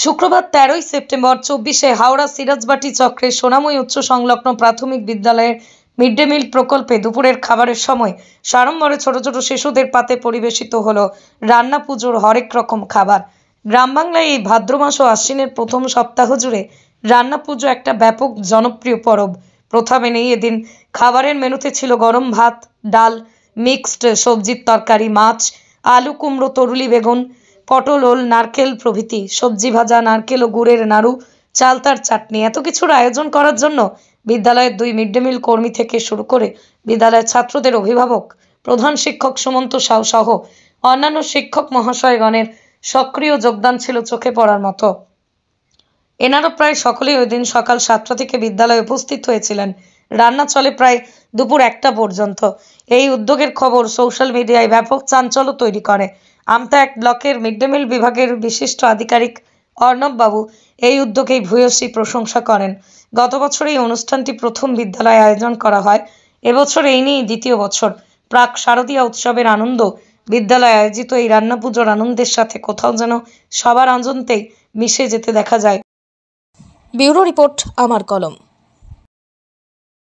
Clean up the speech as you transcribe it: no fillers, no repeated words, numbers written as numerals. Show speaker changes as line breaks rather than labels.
শুক্রবার 13ই সেপ্টেম্বর 24-এ হাওড়া সিরাজবাটি চক্রের সোনাময়ী উচ্চ সংলগ্ন প্রাথমিক বিদ্যালয়ের মিড ডে মিল প্রকল্পে দুপুরের খাবারের সময় সাড়ম্বরে ছোট ছোট শিশুদের পাতে পরিবেশিত হলো রান্না পুজোর হরেক রকম খাবার। গ্রাম বাংলায় এই ভাদ্র মাস ও আশ্বিনের প্রথম সপ্তাহ জুড়ে রান্না পুজো একটা ব্যাপক জনপ্রিয় পরব। প্রথা মেনেই এদিন খাবারের মেনুতে ছিল গরম ভাত, ডাল, মিক্সড সবজির তরকারি, মাছ, আলু, কুমড়ো, তরুলি, বেগুন, পটল, ওল, নারকেল প্রভৃতি, সবজি ভাজা, নারকেল ও গুড়ের নাড়ু, চালতার চাটনি। এত কিছুর আয়োজন করার জন্য বিদ্যালয়ের 2 মিড ডে মিল কর্মী থেকে শুরু করে বিদ্যালয়ের ছাত্রদের অভিভাবক, প্রধান শিক্ষক সুমন্ত সাউ সহ অন্যান্য শিক্ষক মহাশয়গণের সক্রিয় যোগদান ছিল চোখে পড়ার মতো। এনারা প্রায় সকলেই ওই দিন সকাল 7টা থেকে বিদ্যালয়ে উপস্থিত হয়েছিলেন। রান্না চলে প্রায় দুপুর 1টা পর্যন্ত। এই উদ্যোগের খবর সোশ্যাল মিডিয়ায় ব্যাপক চাঞ্চল্য তৈরি করে। আমতা 1 ব্লকের মিড ডে মিল বিভাগের বিশিষ্ট আধিকারিক অর্ণব বাবু এই উদ্যোগেই ভূয়সী প্রশংসা করেন। গত বছর এই অনুষ্ঠানটি প্রথম বিদ্যালয়ে আয়োজন করা হয়। এবছর এই নিয়েই দ্বিতীয় বছর। প্রাক শারদীয়া উৎসবের আনন্দ বিদ্যালয়ে আয়োজিত এই রান্না পুজোর আনন্দের সাথে কোথাও যেন সবার আনন্দেই মিশে যেতে দেখা যায়। ব্যুরো রিপোর্ট, আমার কলম।